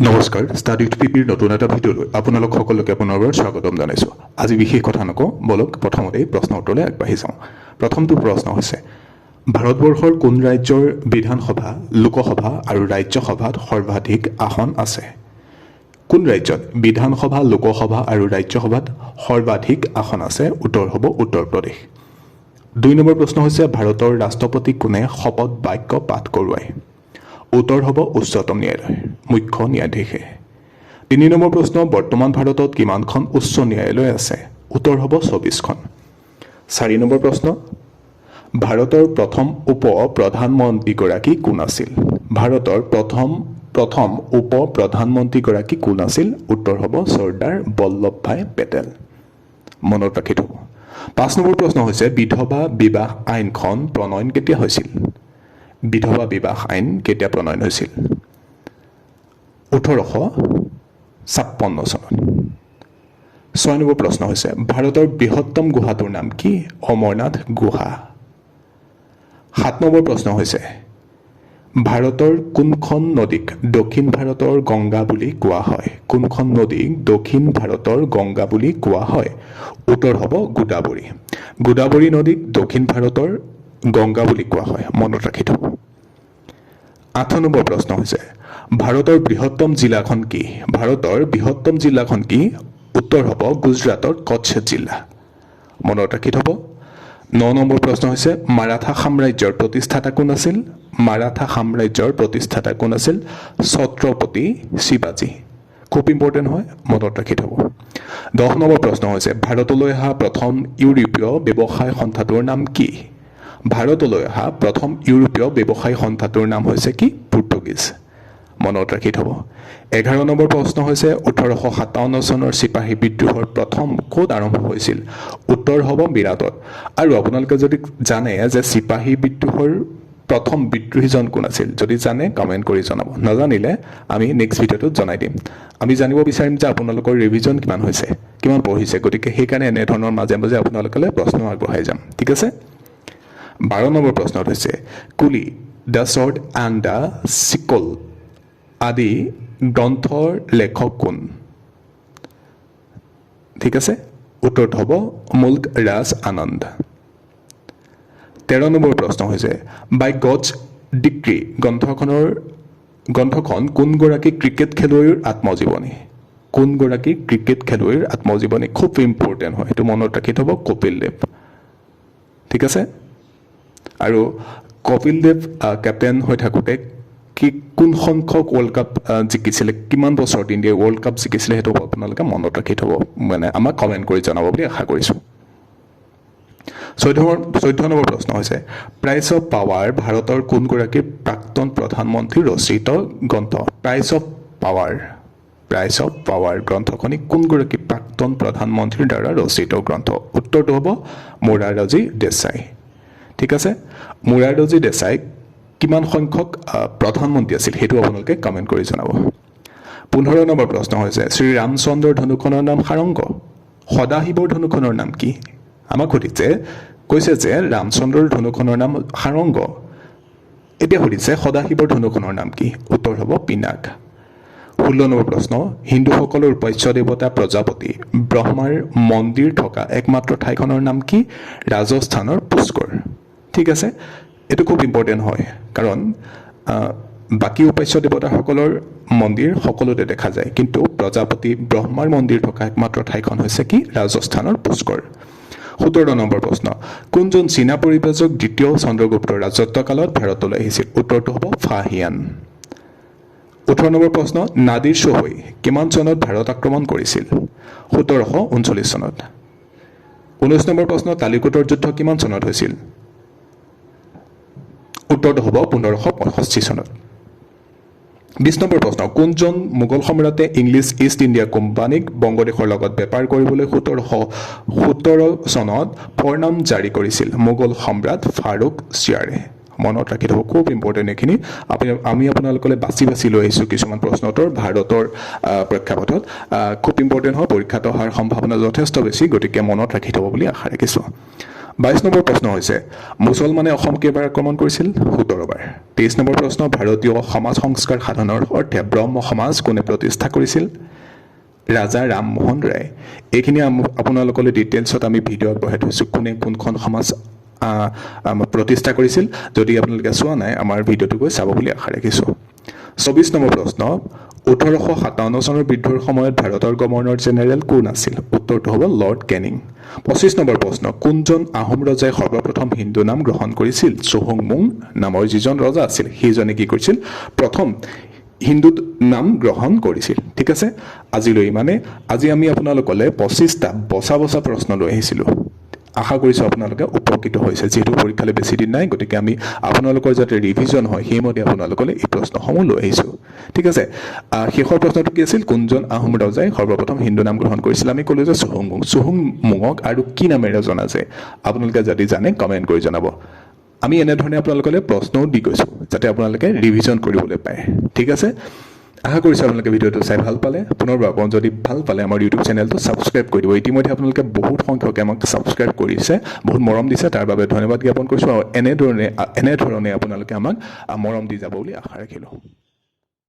নমস্কাৰ study with পিপিৰ নতুন এটা ভিডিঅ'লৈ আপোনালোক সকলোকে পুনৰবাৰ স্বাগতম জনাইছোঁ। আজি বিশেষ কথা নকওঁ, বলক প্ৰথমতেই প্ৰশ্ন উত্তৰলৈ আগবাঢ়ি যাওঁ। প্ৰথমটো প্ৰশ্ন হৈছে, ভাৰতবৰ্ষৰ কোন ৰাজ্যৰ বিধানসভা, লোকসভা আৰু ৰাজ্যসভাত সৰ্বাধিক আসন আছে? কোন ৰাজ্যত বিধানসভা, লোকসভা আৰু ৰাজ্যসভাত সৰ্বাধিক আসন আছে? উত্তৰ হ'ব উত্তৰ প্ৰদেশ। 2 নম্বৰ প্ৰশ্ন হৈছে, ভাৰতৰ ৰাষ্ট্ৰপতি কোনে শপত বাক্য পাঠ কৰোৱায়? উত্তৰ হ'ব উচ্চতম ন্যায়ালয়, মুখ্য ন্যায়াধীশে। 3 নম্বৰ প্ৰশ্ন, বৰ্তমান ভাৰতত কিমানখন উচ্চ ন্যায়ালয় আছে? উত্তৰ হ'ব 24খন। 4 নম্বৰ প্ৰশ্ন, ভাৰতৰ প্ৰথম উপ প্ৰধানমন্ত্ৰীগৰাকী কোন আছিল? ভাৰতৰ প্ৰথম উপ প্ৰধানমন্ত্ৰীগৰাকী কোন আছিল? উত্তৰ হ'ব চৰ্দাৰ বল্লভভাই পেটেল। মনত ৰাখি থব। 5 নম্বৰ প্ৰশ্ন হৈছে, বিধৱা বিবাহ আইনখন প্ৰণয়ন কেতিয়া হৈছিল? বিধৱা বিবাহ আইন কেতিয়া প্ৰণয়ন হৈছিল? 1856 চনত। 6 নম্বৰ প্ৰশ্ন হৈছে, ভাৰতৰ বৃহত্তম গুহাটোৰ নাম কি? অমৰনাথ গুহা। 7 নম্বৰ প্ৰশ্ন হৈছে, ভাৰতৰ কোনখন নদীক দক্ষিণ ভাৰতৰ গংগা বুলি কোৱা হয়? কোনখন নদীক দক্ষিণ ভাৰতৰ গংগা বুলি কোৱা হয়? উত্তৰ হ'ব গোদাবৰী। গোদাবৰী নদীক দক্ষিণ ভাৰতৰ গংগা বুলি কোৱা হয়। মনত ৰাখি থব। 8 নম্বৰ প্ৰশ্ন হৈছে, ভাৰতৰ বৃহত্তম জিলাখন কি? ভাৰতৰ বৃহত্তম জিলাখন কি? উত্তৰ হ'ব গুজৰাটৰ কচ্ছ জিলা। মনত ৰাখি থব। 9 নম্বৰ প্ৰশ্ন হৈছে, মাৰাঠা সাম্ৰাজ্যৰ প্ৰতিষ্ঠাতা কোন আছিল? মাৰাঠা সাম্ৰাজ্যৰ প্ৰতিষ্ঠাতা কোন আছিল? ছত্ৰপতি শিৱাজী। খুব ইম্পৰ্টেণ্ট হয়, মনত ৰাখি থব। 10 নম্বৰ প্ৰশ্ন হৈছে, ভাৰতলৈ অহা প্ৰথম ইউৰোপীয় ব্যৱসায় সন্থাটোৰ নাম কি? ভাৰতলৈ অহা প্ৰথম ইউৰোপীয় ব্যৱসায় সন্থাটোৰ নাম হৈছে কি? পৰ্তুগীজ। মনত ৰাখি থব। 11 নম্বৰ প্ৰশ্ন হৈছে, 1857 চনৰ চিপাহী বিদ্ৰোহৰ প্ৰথম ক'ত আৰম্ভ হৈছিল? উত্তৰ হ'ব মিৰাটত। আৰু আপোনালোকে যদি জানে যে চিপাহী বিদ্ৰোহৰ প্ৰথম বিদ্ৰোহীজন কোন আছিল, যদি জানে কমেণ্ট কৰি জনাব। নাজানিলে আমি নেক্সট ভিডিঅ'টোত জনাই দিম। আমি জানিব বিচাৰিম যে আপোনালোকৰ ৰিভিজন কিমান হৈছে, কিমান পঢ়িছে। গতিকে সেইকাৰণে এনেধৰণৰ মাজে মাজে আপোনালোকলৈ প্ৰশ্ন আগবঢ়াই যাম। ঠিক আছে? 12 নম্বৰ প্ৰশ্নত হৈছে, কুলি, the sword and the Checkon আদি গ্ৰন্থৰ লেখক কোন? ঠিক আছে? উত্তৰটো হ'ব মুল্ক ৰাজ আনন্দ। 13 নম্বৰ প্ৰশ্ন হৈছে, বাই গডছ ডিক্ৰী গ্ৰন্থখন কোনগৰাকী ক্ৰিকেট খেলুৱৈৰ আত্মজীৱনী? কোনগৰাকী ক্ৰিকেট খেলুৱৈৰ আত্মজীৱনী? খুব ইম্পৰ্টেণ্ট হয়, সেইটো মনত ৰাখি থব। কপিল দেৱ। ঠিক আছে? আৰু কপিল দেৱ কেপ্টেইন হৈ থাকোঁতে কোন সংখ্যক ৱৰ্ল্ড কাপ জিকিছিলে, কিমান বছৰত ইণ্ডিয়াই ৱৰ্ল্ড কাপ জিকিছিলে, সেইটো আপোনালোকে মনত ৰাখি থব। মানে আমাক কমেণ্ট কৰি জনাব বুলি আশা কৰিছোঁ। 14 নম্বৰ প্ৰশ্ন হৈছে, প্ৰাইচ অফ পাৱাৰ ভাৰতৰ কোনগৰাকী প্ৰাক্তন প্ৰধানমন্ত্ৰীৰ ৰচিত গ্ৰন্থ? প্ৰাইচ অফ পাৱাৰ গ্ৰন্থখনি কোনগৰাকী প্ৰাক্তন প্ৰধানমন্ত্ৰীৰ দ্বাৰা ৰচিত গ্ৰন্থ? উত্তৰটো হ'ব মোৰাৰজী দেশাই। ঠিক আছে? মোৰাৰজী দেশাই কিমান সংখ্যক প্ৰধানমন্ত্ৰী আছিল, সেইটো আপোনালোকে কমেণ্ট কৰি জনাব। 15 নম্বৰ প্ৰশ্ন হৈছে, শ্ৰী ৰামচন্দ্ৰৰ ধনুখনৰ নাম সাৰংগ। সদাশিৱৰ ধনুখনৰ নাম কি? আমাক সুধিছে, কৈছে যে ৰামচন্দ্ৰৰ ধনুখনৰ নাম সাৰংগ। এতিয়া সুধিছে সদাশিৱৰ ধনুখনৰ নাম কি? উত্তৰ হ'ব পিনাক। 16 নম্বৰ প্ৰশ্ন, হিন্দুসকলৰ উপাস্য দেৱতা প্ৰজাপতি ব্ৰহ্মাৰ মন্দিৰ থকা একমাত্ৰ ঠাইখনৰ নাম কি? ৰাজস্থানৰ পুষ্কৰ। ঠিক আছে? এইটো খুব ইম্পৰ্টেণ্ট হয়, কাৰণ বাকী উপাস্য দেৱতাসকলৰ মন্দিৰ সকলোতে দেখা যায়, কিন্তু প্ৰজাপতি ব্ৰহ্মাৰ মন্দিৰ থকা একমাত্ৰ ঠাইখন হৈছে কি? ৰাজস্থানৰ পুষ্কৰ। 17 নম্বৰ প্ৰশ্ন, কোনজন চীনা পৰিব্ৰাজক দ্বিতীয় চন্দ্ৰগুপ্তৰ ৰাজত্বকালত ভাৰতলৈ আহিছিল? উত্তৰটো হ'ব ফাহিয়ান। 18 নম্বৰ প্ৰশ্ন, নাদিৰ শ্বোই কিমান চনত ভাৰত আক্ৰমণ কৰিছিল? 1739 চনত। 19 নম্বৰ প্ৰশ্ন, তালিকোটৰ যুদ্ধ কিমান চনত হৈছিল? উত্তৰটো হ'ব 1565 চনত। 20 নম্বৰ প্ৰশ্ন, কোনজন মোগল সম্ৰাটে ইংলিছ ইষ্ট ইণ্ডিয়া কোম্পানীক বংগদেশৰ লগত বেপাৰ কৰিবলৈ 1717 চনত ফৰনাম জাৰি কৰিছিল? মোগল সম্ৰাট ফাৰুক শ্বিয়াৰে। মনত ৰাখি থব, খুব ইম্পৰ্টেণ্ট এইখিনি। আমি আপোনালোকলৈ বাছি লৈ আহিছোঁ কিছুমান প্ৰশ্ন উত্তৰ ভাৰতৰ প্ৰেক্ষাপটত। খুব ইম্পৰ্টেণ্ট হয়, পৰীক্ষাত অহাৰ সম্ভাৱনা যথেষ্ট বেছি, গতিকে মনত ৰাখি থব বুলি আশা ৰাখিছোঁ। 22 নম্বৰ প্ৰশ্ন হৈছে মুছলমানে অসম কেইবাৰ আক্ৰমণ কৰিছিল 17 বাৰ 23 নম্বৰ প্ৰশ্ন ভাৰতীয় সমাজ সংস্কাৰ সাধনৰ অৰ্থে ব্ৰহ্ম সমাজ কোনে প্ৰতিষ্ঠা কৰিছিল ৰাজা ৰামমোহন ৰায় এইখিনি আপোনালোকলৈ ডিটেইলছত আমি ভিডিঅ' আগবঢ়াই থৈছোঁ কোনে কোনখন সমাজ প্ৰতিষ্ঠা কৰিছিল যদি আপোনালোকে চোৱা নাই আমাৰ ভিডিঅ'টো গৈ চাব বুলি আশা ৰাখিছোঁ 24 নম্বৰ প্ৰশ্ন 1857 চনৰ বিদ্ৰোহৰ সময়ত ভাৰতৰ গভৰ্ণৰ জেনেৰেল কোন আছিল উত্তৰটো হ'ব লৰ্ড কেনিং 25 নম্বৰ প্ৰশ্ন কোনজন আহোম ৰজাই সৰ্বপ্ৰথম হিন্দু নাম গ্ৰহণ কৰিছিল চুহুংমুং নামৰ যিজন ৰজা আছিল সেইজনে কি কৰিছিল প্ৰথম হিন্দু নাম গ্ৰহণ কৰিছিল ঠিক আছে আজিলৈ মানে আজি আমি আপোনালোকলৈ 25টা বছা প্ৰশ্ন লৈ আহিছিলোঁ আশা কৰিছোঁ আপোনালোকে উপকৃত হৈছে যেহেতু পৰীক্ষালৈ বেছি দিন নাই গতিকে আমি আপোনালোকৰ যাতে ৰিভিজন হয় সেইমতে আপোনালোকলৈ এই প্ৰশ্নসমূহ লৈ আহিছোঁ ঠিক আছে শেষৰ প্ৰশ্নটো কি আছিল কোনজন আহোম ৰজাই সৰ্বপ্ৰথম হিন্দু নাম গ্ৰহণ কৰিছিল আমি ক'লোঁ যে চুহুংমুঙক আৰু কি নামেৰে জনা যায় আপোনালোকে যদি জানে কমেণ্ট কৰি জনাব আমি এনেধৰণে আপোনালোকলৈ প্ৰশ্নও দি গৈছোঁ যাতে আপোনালোকে ৰিভিজন কৰিবলৈ পায় ঠিক আছে আশা কৰিছোঁ আপোনালোকে ভিডিঅ'টো চাই ভাল পালে পুনৰবাৰ যদি ভাল পালে আমাৰ ইউটিউব চেনেলটো ছাবস্ক্ৰাইব কৰি দিব ইতিমধ্যে আপোনালোকে বহুত সংখ্যকে আমাক ছাবস্ক্ৰাইব কৰিছে বহুত মৰম দিছে তাৰ বাবে ধন্যবাদ জ্ঞাপন কৰিছোঁ আৰু এনেধৰণে আপোনালোকে আমাক মৰম দি যাব বুলি আশা ৰাখিলোঁ